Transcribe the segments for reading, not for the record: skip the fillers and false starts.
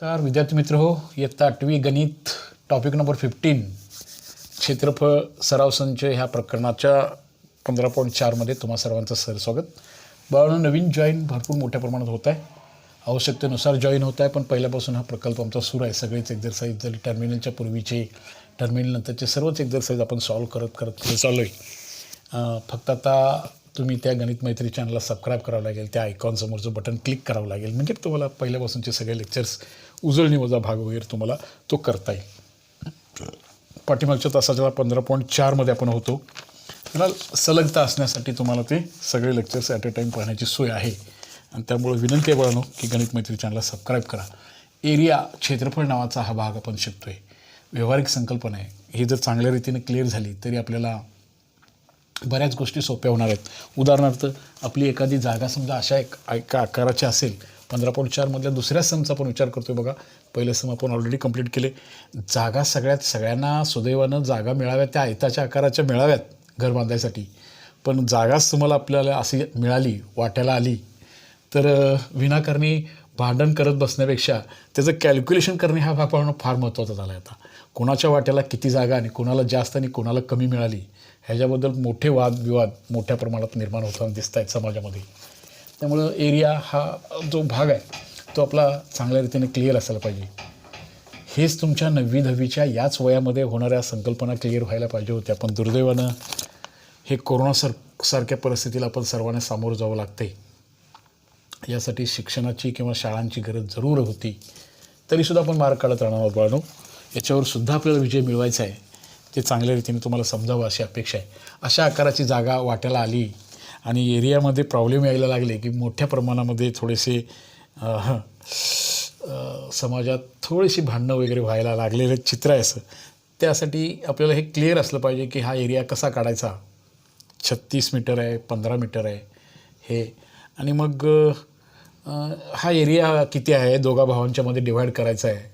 नमस्कार विद्यार्थी मित्र हो, इयत्ता 8वी गणित टॉपिक नंबर 15 क्षेत्रफळ सराव संच ह्या प्रकरणाच्या 15.4 तुम्हा सर्वांचं सहस्वागत. बाळांनो, नवीन जॉईन भरपूर मोठ्या प्रमाणात होत आहे, आवश्यकतेनुसार जॉईन होत आहे. पण पहिल्यापासून हा प्रकल्प आमचा सुरू आहे. सगळेच एक्झरसाईज झाली, टर्मिनलच्या पूर्वीचे टर्मिनल नंतरचे सर्वच एक्झरसाईज आपण सॉल्व करत पुढे चालू आहे. फक्त आता तुम्ही त्या गणित मैत्री चॅनलला सबस्क्राईब करावं लागेल, त्या आयकॉनसमोरचं बटन क्लिक करावं लागेल, म्हणजे तुम्हाला पहिल्यापासूनचे सगळे लेक्चर्स उजळणी वजा भाग वगैरे तुम्हाला तो करता येईल. पाठीमागच्या तासाच्या 15.4 आपण होतो. त्याला सलगता असण्यासाठी तुम्हाला ते सगळे लेक्चर्स ॲट अ टाईम पाहण्याची सोय आहे. आणि त्यामुळे विनंती आहे बाळांनो की गणित मैत्री चॅनलला सबस्क्राईब करा. एरिया क्षेत्रफळ नावाचा हा भाग आपण शिकतो आहे. व्यावहारिक संकल्पना आहे. ही जर चांगल्या रीतीने क्लिअर झाली तरी आपल्याला बऱ्याच गोष्टी सोप्या होणार आहेत. उदाहरणार्थ, आपली एखादी जागा समजा अशा एका आकाराची असेल. 15.4 दुसऱ्या समचा आपण विचार करतो आहे बघा. पहिलं सम आपण ऑलरेडी कंप्लीट केले. जागा सगळ्यांना सुदैवानं जागा मिळाव्या, त्या आयताच्या आकाराच्या मिळाव्यात घर बांधायसाठी. पण जागाच तुम्हाला आपल्याला अशी मिळाली, वाट्याला आली, तर विनाकारणी भांडण करत बसण्यापेक्षा त्याचं कॅल्क्युलेशन करणे हा भाग पाहणं फार महत्त्वाचा झाला आहे. आता कोणाच्या वाट्याला किती जागा आणि कोणाला जास्त आणि कोणाला कमी मिळाली ह्याच्याबद्दल मोठे वादविवाद मोठ्या प्रमाणात निर्माण होताना दिसत आहेत समाजामध्ये. त्यामुळं एरिया हा जो भाग आहे तो आपला चांगल्या रीतीने क्लिअर असायला पाहिजे. हेच तुमच्या 9वी 10वीच्या याच वयामध्ये होणाऱ्या संकल्पना क्लिअर व्हायला पाहिजे होत्या. पण दुर्दैवानं हे सारख्या परिस्थितीला आपण सर्वांना सामोरं जावं लागते. यासाठी शिक्षणाची किंवा शाळांची गरज जरूर होती. तरीसुद्धा आपण मार्ग काढत राहणार आहोत बाळांनो. याच्यावर सुद्धा आपल्याला विजय मिळवायचा आहे. ते चांगल्या रीतीने तुम्हाला समजावं अशी अपेक्षा आहे. अशा आकाराची जागा वाट्याला आली आणि एरियामध्ये प्रॉब्लेम यायला लागले की मोठ्या प्रमाणामध्ये थोडेसे समाजात थोडीशी भांडणं वगैरे व्हायला लागलेलं चित्र आहे. असं त्यासाठी आपल्याला हे क्लिअर असलं पाहिजे की हा एरिया कसा काढायचा. 36 मीटर आहे, 15 मीटर आहे हे. आणि मग हा एरिया किती आहे, दोघा भावांच्या मध्ये डिवाईड करायचा आहे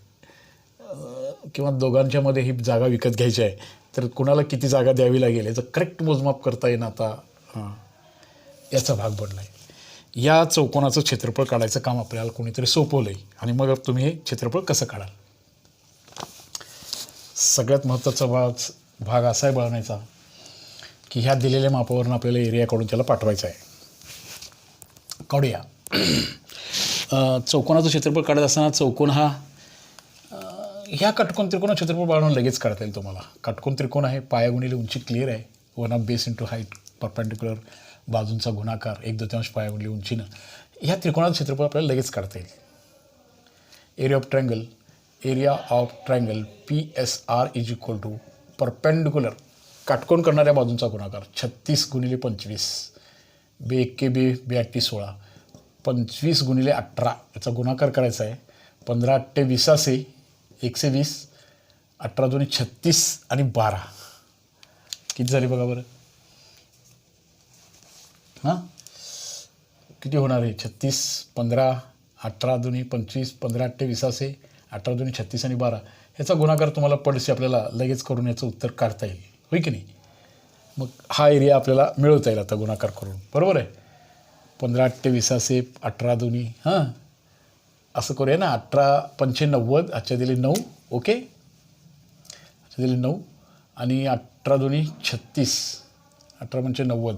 किंवा दोघांच्या मध्ये ही जागा विकत घ्यायची आहे, तर कुणाला किती जागा द्यावी लागेल याचं करेक्ट मोजमाप करता येणं आता याचा भाग बनला आहे. या चौकोनाचं क्षेत्रफळ काढायचं काम आपल्याला कोणीतरी सोपवलं आहे. आणि मग तुम्ही हे क्षेत्रफळ कसं काढाल. सगळ्यात महत्त्वाचा भाग असा आहे बनवायचा की ह्या दिलेल्या मापावरून आपल्याला एरिया काढून त्याला पाठवायचं आहे. काढूया. चौकोनाचं क्षेत्रफळ काढत असताना चौकोन हा ह्या काटकोन त्रिकोण क्षेत्रफळ बनवून लगेच काढता येईल तुम्हाला. काटकोन त्रिकोण आहे, पाया गुणिले उंची क्लिअर आहे. 1/2 बेस इंटू हाईट परपेंडिक्युलर, बाजूंचा गुणाकार 1/2 पाया गुणिले उंचीनं. ह्या त्रिकोणाचं क्षेत्रफळ आपल्याला लगेच काढता येईल. Area of triangle PSR is equal to perpendicular काटकोन करणाऱ्या बाजूंचा गुणाकार 36 गुणिले 25 बे 1 बे 16 25 गुणिले 18 याचा गुणाकार करायचा आहे. 15 8 20 असे 120, 18 2 36 आणि 12 किती झाले बघा बरं. किती होणार आहे. 36 15 18 2 25 15 8 20 असे 18 2 36 आणि 12 ह्याचा गुणाकार तुम्हाला पडसे आपल्याला लगेच करून याचं उत्तर काढता येईल, होय की नाही. मग हा एरिया आपल्याला मिळवता येईल आता गुणाकार करून, बरोबर आहे. 15 8 20 असे 18 2 असं करूया ना. 18 5 90 आजच्या दिले 9. ओके, आजच्या दिले 9 आणि 18 2 36 18 5 90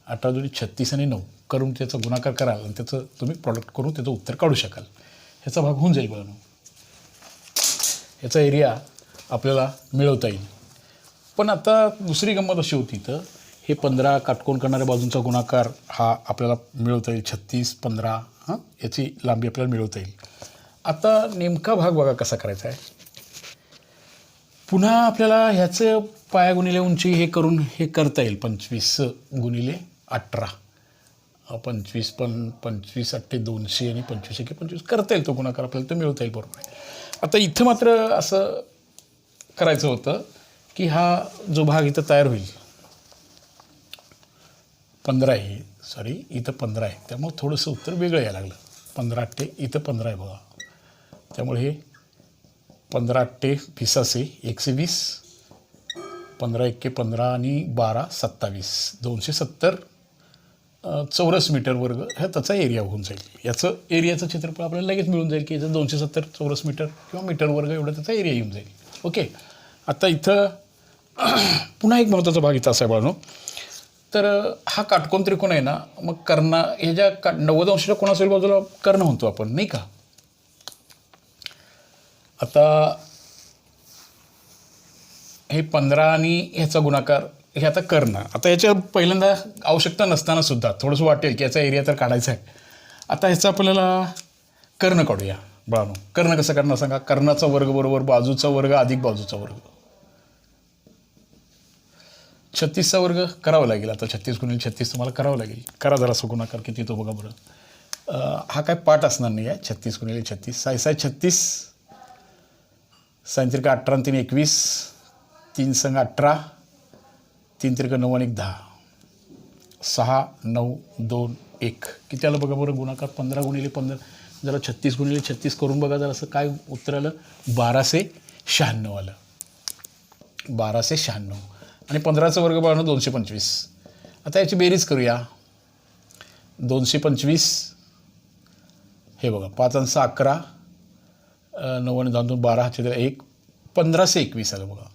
18 2 36 आणि 9 करून त्याचा गुणाकार कराल आणि त्याचं तुम्ही प्रॉडक्ट करून त्याचं उत्तर काढू शकाल. ह्याचा भाग होऊन जाईल बघा. ह्याचा एरिया आपल्याला मिळवता येईल. पण आता दुसरी गंमत अशी होती, तर हे 15 काटकोन करणाऱ्या बाजूंचा गुणाकार हा आपल्याला मिळवता येईल. 36 15 याची लांबी आपल्याला मिळवता येईल. आता नेमका भाग बघा कसा करायचा आहे. पुन्हा आपल्याला ह्याचं पाया गुणिले उंची हे करून हे करता येईल. 25 गुणिले 18 25 25 8 200 आणि 25 1 25 करता येईल. तो गुणाकार आपल्याला तो मिळवता येईल, बरोबर आहे. आता इथं मात्र असं करायचं होतं की हा जो भाग इथं तयार होईल 15 आहे, सॉरी इथं 15 आहे, त्यामुळे थोडंसं उत्तर वेगळं यायला लागलं. 15 8 इथं 15 आहे बघा, त्यामुळे हे 15 8 20 असे 120 15 1 15 आणि 12 27 270 चौरस मीटर वर्ग ह्या त्याचा एरिया होऊन जाईल. याचं एरियाचं क्षेत्रफळ आपल्याला लगेच मिळून जाईल की याचं 270 चौरस मीटर किंवा मीटर वर्ग एवढं त्याचा एरिया येऊन जाईल. ओके. आता इथं पुन्हा एक महत्त्वाचा भाग इथं असा आहे बाळांनो. तर हा काटकोन त्रिकोण आहे ना, मग कर्णा ह्याच्या 90 अंशाच्या कोणाच्या बाजूला कर्ण म्हणतो आपण, नाही का. आता हे 15 आणि ह्याचा गुणाकार हे आता कर्ण. आता याच्या पहिल्यांदा आवश्यकता नसताना सुद्धा थोडंसं वाटेल की याचा एरिया तर काढायचा आहे. आता ह्याचा आपल्याला कर्ण काढूया बाळांनो. कर्ण कसं काढणार सांगा. कर्णाचा वर्ग बरोबर बाजूचा वर्ग अधिक बाजूचा वर्ग. 36चा वर्ग करावा लागेल. आता 36 गुणिले 36 तुम्हाला करावं लागेल. करा जरासं गुणाकार किती तो बघा बरं. हा काय पाठ असणार नाही आहे. 36 गुणिले 36 6 36 3 18 आणि 3 21 3 संग 18 3 त्रिक 9 आणि 10 6 9 2 1 किती आलं बघा बरं गुणाकार. 15 गुणिले 15 जरा 36 गुणिले 36 करून बघा जरा असं काय उत्तर आलं. 1296 आलं. 1296 आणि 15चा वर्ग बाळांनो 225. आता याची बेरीज करूया. 225 हे बघा 5 आणि 6 11 9 आणि 2 12 1 1521 आलं बघा.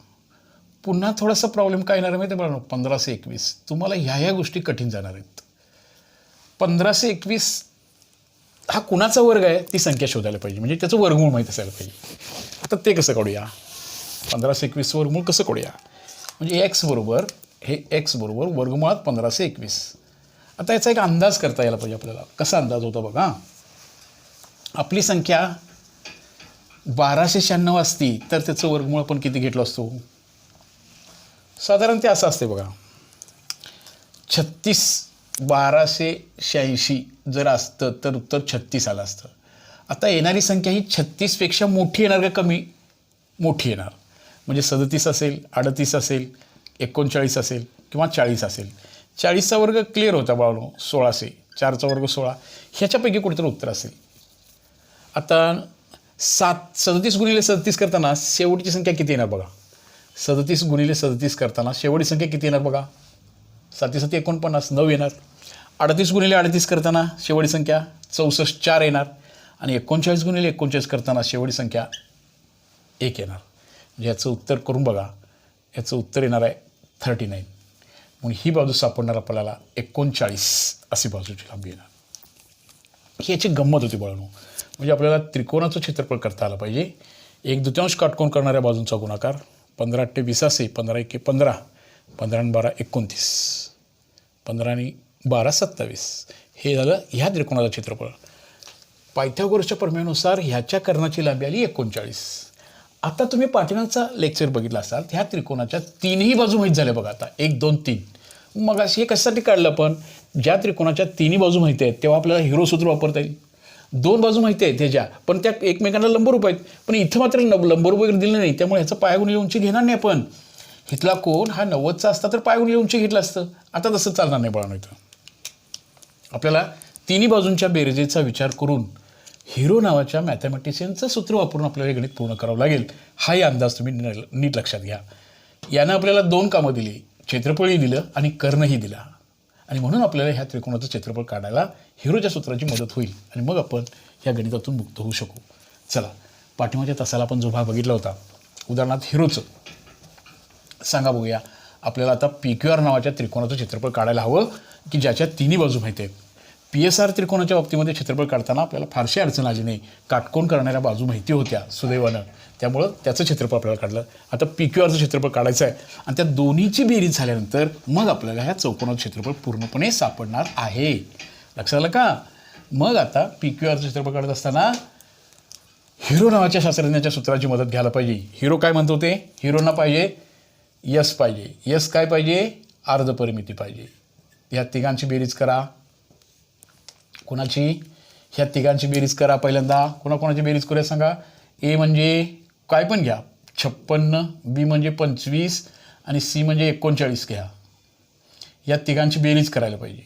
पुन्हा थोडासा प्रॉब्लेम काय येणार आहे माहिती आहे बाळांनो. 1521 तुम्हाला ह्या गोष्टी कठीण जाणार आहेत. 1521 हा कुणाचा वर्ग आहे ती संख्या शोधायला पाहिजे. म्हणजे त्याचं वर्गमूळ माहीत असायला पाहिजे. आता ते कसं काढूया. 1521 वर्गमूळ कसं काढूया. म्हणजे एक्स बरोबर हे एक्स बरोबर वर्गमुळात 1521. आता याचा एक अंदाज करता यायला पाहिजे आपल्याला. कसा अंदाज होता बघा. आपली संख्या 1296 असती तर त्याचं वर्गमूळ आपण किती घेतलं असतो. साधारण ते असं असते बघा. 36 1286 जर असतं तर उत्तर 36 आलं असतं. आता येणारी संख्या ही 36पेक्षा मोठी येणार का कमी. मोठी येणार. म्हणजे 37 असेल 38 असेल 39 असेल किंवा 40 असेल. 40चा वर्ग क्लिअर होता बाळांनो 1600. 4चा वर्ग 16 ह्याच्यापैकी कुठेतरी उत्तर असेल. आता 37 गुणिले 37 करताना शेवटची संख्या किती येणार बघा. 37 गुणिले 37 करताना शेवटची संख्या किती येणार बघा. 7 7 49 9 येणार. 38 गुणिले 38 करताना शेवटची संख्या 64 4 येणार. आणि 39 गुणिले 39 करताना शेवटची संख्या 1 येणार. म्हणजे याचं उत्तर करून बघा. याचं उत्तर येणार आहे 39. म्हणून ही बाजू सापडणार आपल्याला 39 अशी बाजूची लांबी येणार. ही याची गंमत होती बाळांनो. म्हणजे आपल्याला त्रिकोणाचं क्षेत्रफळ करता आलं पाहिजे. 1/2 काटकोन करणाऱ्या बाजूंचा गुणाकार 15 8 20 असे 15 1 15 15 आणि 12 29 15 आणि 12 27 हे झालं ह्या त्रिकोणाचं क्षेत्रफळ. पायथागोरसच्या प्रमेयानुसार ह्याच्या कर्णाची लांबी आली 39. आता तुम्ही पाठीमागचा लेक्चर बघितला असाल. ह्या त्रिकोणाच्या तिन्ही बाजू माहीत झाल्या बघा. आता 1 2 3 मग अशी हे कशासाठी काढलं आपण. ज्या त्रिकोणाच्या तिन्ही बाजू माहिती आहेत तेव्हा आपल्याला हिरो सूत्र वापरता येईल. 2 बाजू माहिती आहेत ह्याच्या पण त्या एकमेकांना लंबरूप आहेत. पण इथं मात्र लंबरूप वगैरे दिलं नाही. त्यामुळे ह्याचं पाया गुणिले उंची घेणार नाही आपण. इथला कोण हा 90चा असता तर पाया गुणिले उंची घेतलं असतं. आता तसं चालणार नाही बाळांनो. इथं आपल्याला तिन्ही बाजूंच्या बेरजेचा विचार करून हिरो नावाच्या मॅथमॅटिशियनचं सूत्र वापरून आपल्याला हे गणित पूर्ण करावं लागेल. हाही अंदाज तुम्ही नीट लक्षात घ्या. यानं आपल्याला 2 कामं दिली. क्षेत्रफळही दिलं आणि कर्णही दिला. आणि म्हणून आपल्याला ह्या त्रिकोणाचं क्षेत्रफळ काढायला हिरोच्या सूत्राची मदत होईल. आणि मग आपण ह्या गणितातून मुक्त होऊ शकू. चला पाठीमागच्या तासाला आपण जो भाग बघितला होता उदाहरणार्थ हिरोचं सांगा बघूया. आपल्याला आता PQR नावाच्या त्रिकोणाचं क्षेत्रफळ काढायला हवं की ज्याच्या तिन्ही बाजू माहिती आहेत. PSR त्रिकोणाच्या बाबतीमध्ये क्षेत्रफळ काढताना आपल्याला फारशी अडचण आली नाही. काटकोन करणाऱ्या बाजू माहिती होत्या सुदैवानं. त्यामुळं त्याचं क्षेत्रफळ आपल्याला काढलं. आता PQRचं क्षेत्रफळ काढायचं आहे आणि त्या दोन्हीची बेरीज झाल्यानंतर मग आपल्याला ह्या चौकोनाचं क्षेत्रफळ पूर्णपणे सापडणार आहे. लक्षात आलं का. मग आता PQRचं क्षेत्रफळ काढत असताना हिरो नावाच्या शास्त्रज्ञाच्या सूत्राची मदत घ्यायला पाहिजे. हिरो काय म्हणतो ते. हिरोना पाहिजे यस पाहिजे. यस काय पाहिजे अर्धपरिमिती पाहिजे. ह्या तिघांची बेरीज करा. कोणाची ह्या तिघांची बेरीज करा. पहिल्यांदा कोणाकोणाची बेरीज करूया सांगा. ए म्हणजे काय पण घ्या 56, बी म्हणजे 25 आणि सी म्हणजे 39 घ्या. या तिघांची बेरीज करायला पाहिजे.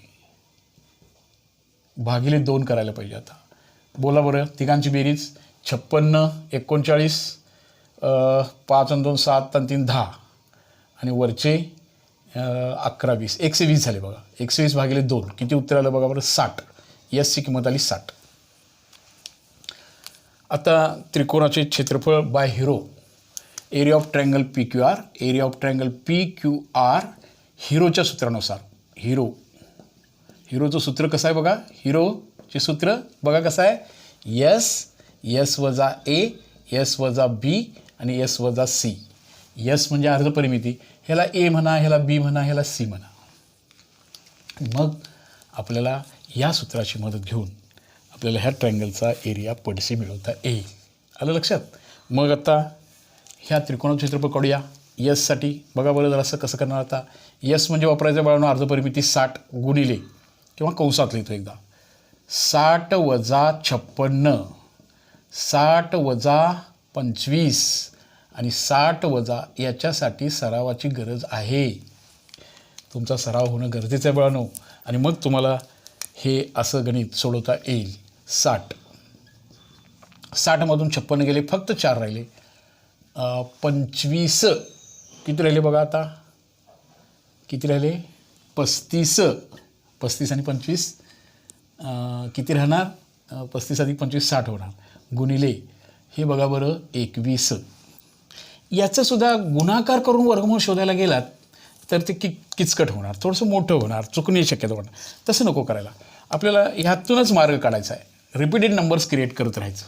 भागिले 2 करायला पाहिजे. आता बोला बरं तिघांची बेरीज 56 39 5 आणि 2 7 आणि 3 10 आणि वरचे 11 20 120 झाले बघा. 120 भागिले 2 किती उत्तर आलं बघा बरं? 60. यसची किंमत आली 60. आता त्रिकोणाचे क्षेत्रफळ by Hero, area of triangle P Q R, area of triangle P Q R हिरोच्या सूत्रानुसार. हिरोचं सूत्र कसं आहे बघा? हिरोचे सूत्र बघा कसं आहे? यस वजा ए, यस वजा बी आणि यस वजा सी. यस म्हणजे अर्धपरिमिती, ह्याला ए म्हणा, ह्याला बी म्हणा, ह्याला सी म्हणा. मग आपल्याला या सूत्राची मदत घेऊन आपल्याला ह्या ट्रायंगलचा एरिया पडसे मिळवता येईल. आलं लक्षात? मग आता ह्या त्रिकोणाचं क्षेत्रफळ काढूया. यससाठी बघा बरं जरासं कसं करणार. आता यस म्हणजे वापरायचं बाळांनो अर्धपरिमिती 60 गुणिले किंवा कंसात लिहितो एकदा 60 वजा 56, 60 वजा 25 आणि 60 वजा याच्यासाठी सरावाची गरज आहे. तुमचा सराव होणं गरजेचं आहे बाळांनो. आणि मग तुम्हाला हे असं गणित सोडवता येईल. 60मधून 56 गेले, फक्त 4 राहिले. 25 किती राहिले बघा? आता किती राहिले? 35. 35 आणि 25 किती राहणार? 35 अधिक 25 60 होणार. गुणिले हे बघा बरं 21. याचंसुद्धा गुणाकार करून वर्गमूळ शोधायला गेलात तर ते किचकट होणार, थोडंसं मोठं होणार, चुकण्याची शक्यता होणार. तसं नको करायला. आपल्याला ह्यातूनच मार्ग काढायचा आहे. रिपीटेड नंबर्स क्रिएट करत राहायचं.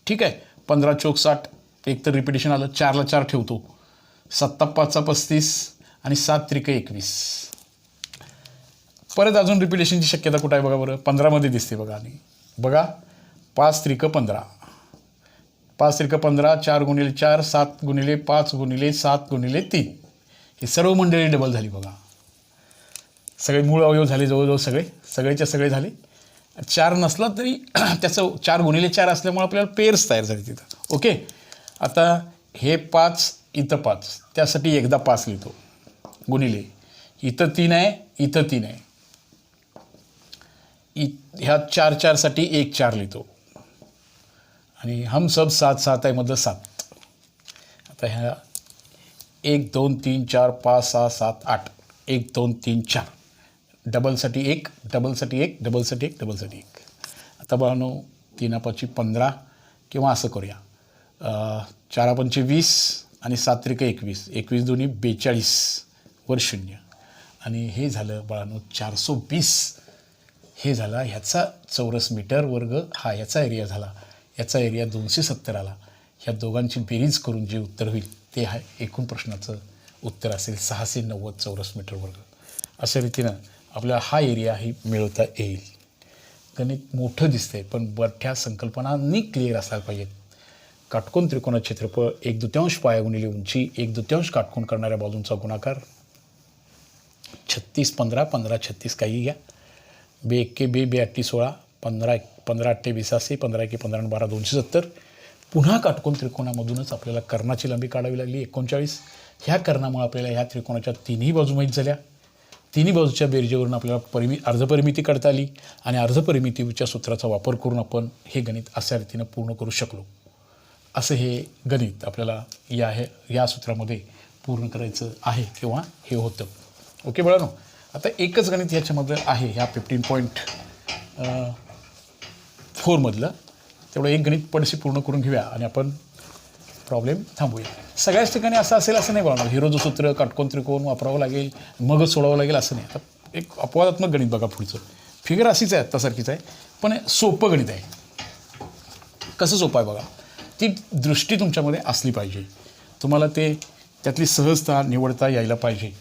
ठीक आहे. 15 चौक 60 एक तर रिपिटेशन आलं. 4ला 4 ठेवतो. 7 5 35 आणि 7 त्रिक 21. परत अजून रिपिटेशनची शक्यता कुठं आहे बघा बरं? 15मध्ये दिसते बघा. आणि बघा 5 त्रिक 15, 5 त्रिक 15, 4 गुणिले 4, 7 गुणिले 5 गुणिले 7 गुणिले 3. हे सर्व मंडळी डबल झाली बघा. सगळे मूळ अवयव झाले जवळजवळ सगळेच्या सगळे झाले. 4 नसला तरी त्याचं 4 गुणिले 4 असल्यामुळे आपल्याला पेअर्स तयार झाले तिथं. ओके. आता हे 5 इथं 5, त्यासाठी एकदा 5 लिहितो. गुणिले इथं 3 आहे, इथं 3 आहे. ह्या 4 4साठी 1 4 लिहितो. आणि हम सब 7 7 आहे मधलं 7. आता ह्या 1 2 3 4 5 6 7 8 1 2 3 4 डबलसाठी 1 डबलसाठी 1 डबलसाठी 1 डबलसाठी 1. आता बाळांनो 3 5 15 किंवा असं करूया 4 5 20 आणि 7 त्रिक 21, 21 दोन्ही 42 वर 0. आणि हे झालं बाळांनो 420. हे झाला ह्याचा चौरस मीटर वर्ग. हा ह्याचा एरिया झाला. याचा एरिया 270 आला. ह्या दोघांची बेरीज करून जे उत्तर होईल ते हा एकूण प्रश्नाचं उत्तर असेल 690 चौरस मीटर वर्ग. अशा रीतीनं आपल्याला हा एरियाही मिळवता येईल. गणित मोठं दिसतंय पण बठ्या संकल्पनांनी क्लिअर असायला पाहिजेत. काटकोन त्रिकोणाचे क्षेत्रफळ 1/2 पाया गुणिले उंची 1/2 काटकोन करणाऱ्या बाजूंचा गुणाकार 36 15 15 36 काही घ्या. 2 1 2 2 8 16 15 15 8 20 15 1 15 आणि 12 270. पुन्हा काटकोन त्रिकोणामधूनच आपल्याला कर्णाची लांबी काढावी लागली 39. ह्या कर्णामुळे आपल्याला ह्या त्रिकोणाच्या तिन्ही बाजू माहीत झाल्या. तिन्ही बाजूच्या बेरजेवरून आपल्याला अर्धपरिमिती काढता आली आणि अर्धपरिमितीच्या सूत्राचा वापर करून आपण हे गणित अशा रीतीनं पूर्ण करू शकलो. असं हे गणित आपल्याला या सूत्रामध्ये पूर्ण करायचं आहे किंवा हे होतं. ओके बाळांनो. आता एकच गणित ह्याच्यामधलं आहे ह्या 15.4 मधलं. तेवढं एक गणित पडशी पूर्ण करून घेऊया आणि आपण प्रॉब्लेम थांबूया. सगळ्याच ठिकाणी असं असेल असं नाही बाळांनो. हिरोचं सूत्र काटकोन त्रिकोण वापरावं लागेल मगच सोडावं लागेल असं नाही. आता एक अपवादात्मक गणित बघा पुढचं. फिगर अशीच आहे आत्तासारखीच आहे पण सोपं गणित आहे. कसं सोपं आहे बघा. ती दृष्टी तुमच्यामध्ये असली पाहिजे. तुम्हाला ते त्यातली सहजता निवडता यायला पाहिजे.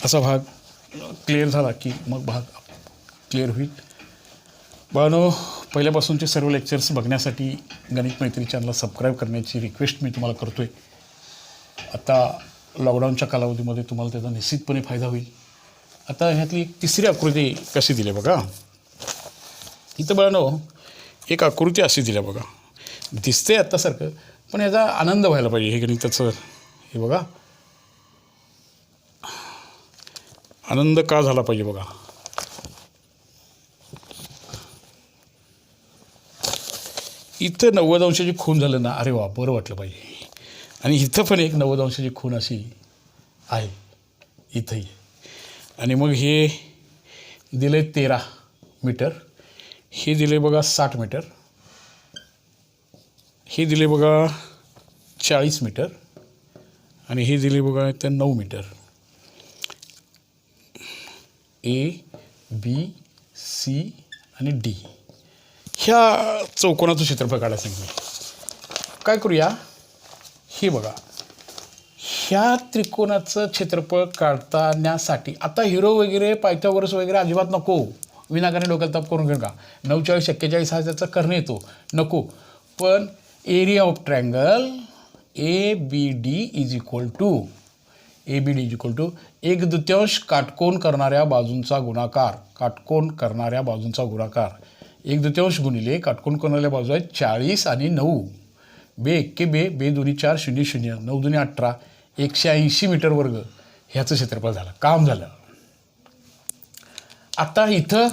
असा भाग क्लिअर झाला की मग भाग क्लिअर होईल. बाळांनो पहिल्यापासूनचे सर्व लेक्चर्स बघण्यासाठी गणित मैत्री चॅनलला सबस्क्राईब करण्याची रिक्वेस्ट मी तुम्हाला करतो आहे. आता लॉकडाऊनच्या कालावधीमध्ये तुम्हाला त्याचा निश्चितपणे फायदा होईल. आता ह्यातली एक तिसरी आकृती कशी दिली बघा. इथं बाळांनो एक आकृती अशी दिल्या बघा. दिसते आत्तासारखं पण याचा आनंद व्हायला पाहिजे. हे गणिताचं हे बघा आनंद का झाला पाहिजे बघा. इथं 90 अंशाची खूण झालं ना, अरे वा बरं वाटलं पाहिजे. आणि इथं पण एक 90 अंशाची खूण अशी आहे. इथंही. आणि मग हे दिले 13 मीटर, हे दिले बघा 60 मीटर, हे दिले बघा 40 मीटर आणि हे दिले बघा तर 9 मीटर. ए बी सी आणि डी ह्या चौकोनाचं क्षेत्रफळ काढायचं सांगितलं. काय करूया, हे बघा ह्या त्रिकोणाचं क्षेत्रफळ काढताण्यासाठी आता हिरो वगैरे पायथागोरस वगैरे अजिबात नको, विनाकारण डोक्याला ताप करून घेऊ का. 49 41 हा त्याचा करणे येतो नको. पण area of triangle A B D is equal to 1/2 काटकोन करणाऱ्या बाजूंचा गुणाकार, 1/2 गुणिले काटकोन करणाऱ्या बाजू आहेत 40 आणि 9. बे 1 बे, बे 2 4 0 0, 9 2 18, 180 मीटर वर्ग ह्याचं क्षेत्रफळ झालं. काम झालं. आता इथं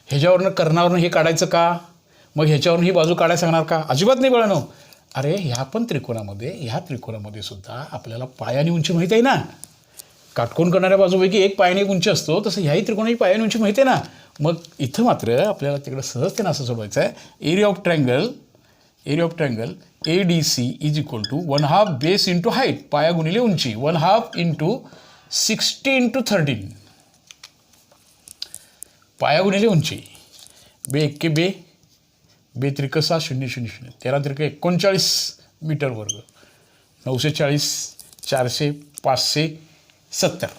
ह्याच्यावरनं कर्णावरनं हे काढायचं का, मग ह्याच्यावरून ही बाजू काढायला सांगणार का, अजिबात नाही बाळांनो. अरे ह्या त्रिकोणामध्ये सुद्धा आपल्याला पाय आणि उंची माहीत आहे ना. काटकोन करणाऱ्या बाजूपैकी एक पायाने एक उंची असतो, तसं ह्याही त्रिकोणाची पाय आणि उंची माहिती आहे ना. मग इथं मात्र आपल्याला तिकडं सहजतेनं असं सोडवायचं आहे. Area of triangle ADC is equal to 1/2 base into height, पाया गुणिले उंची, 1/2 इंटू 60 इंटू 13, पाया गुणिले उंची. बे 1 बे, बे 3 6 0 0 0, 13 3 39 मीटर वर्ग, 940 400 570.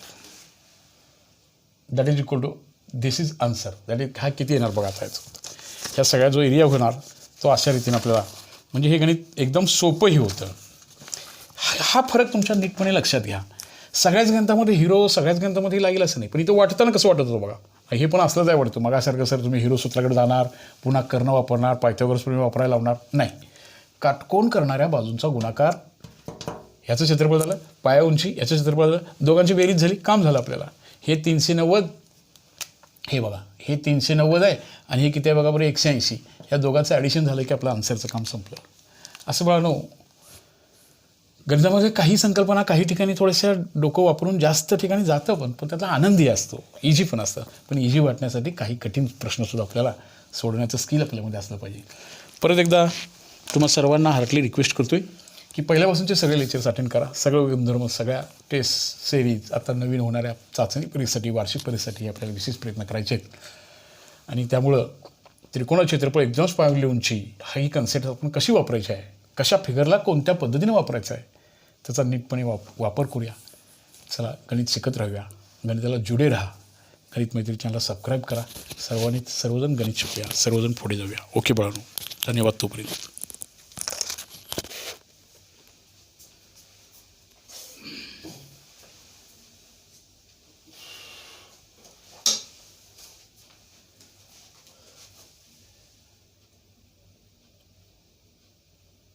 That is equal to, this is answer. That is हा किती येणार बघा. आता ह्या सगळ्या जो एरिया होणार तो अशा रीतीने आपल्याला, म्हणजे हे गणित एकदम सोपंही होतं. हा फरक तुमच्या नीटपणे लक्षात घ्या. सगळ्याच गणितामध्ये हिरो सगळ्याच गणितामध्ये लागेल असं नाही, पण इथं वाटतं ना कसं वाटत होतं बघा. हे पण असलंच आहे वाटतं. मगासारखं सर तुम्ही हिरो सूत्राकडे जाणार, पुन्हा कर्ण वापरणार, पायथागोरस प्रमेय वापरायला लावणार नाही. काटकोन करणाऱ्या बाजूंचा गुणाकार ह्याचं क्षेत्रफळ झालं, पाया उंची याचं क्षेत्रफळ झालं, दोघांची बेरीज झाली, काम झालं आपल्याला. हे 390, हे बघा हे 390 आहे आणि हे किती आहे बघा बरं 180. या दोघांचं ॲडिशन झालं की आपलं आन्सरचं काम संपलं. असं बघा गणितामध्ये काही संकल्पना काही ठिकाणी थोड्याशा डोकं वापरून जास्त ठिकाणी जातं, पण त्यातला आनंदही असतो, इझी पण असतं. पण इझी वाटण्यासाठी काही कठीण प्रश्नसुद्धा आपल्याला सोडवण्याचं स्किल आपल्यामध्ये असलं पाहिजे. परत एकदा तुम्हा सर्वांना हार्टली रिक्वेस्ट करतो आहे की पहिल्यापासूनचे सगळे लेक्चर्स अटेंड करा. सगळं गुणधर्म, सगळ्या टेस्ट सिरीज, आता नवीन होणाऱ्या चाचणी परीक्षेसाठी, वार्षिक परीक्षेसाठी आपल्याला विशेष प्रयत्न करायचे आहेत. आणि त्यामुळं त्रिकोण क्षेत्रफळ एक्झाम्स पाहिली उंची ही कन्सेप्ट आपण कशी वापरायची आहे, कशा फिगरला कोणत्या पद्धतीने वापरायचं आहे, त्याचा नीटपणे वापर करूया. चला गणित शिकत राहूया, गणिताला जुडे राहा. गणित मैत्री चॅनलला सबस्क्राईब करा. सर्वजण गणित शिकूया, सर्वजण पुढे जाऊया. ओके बाळांनो, धन्यवाद. तोपर्यंत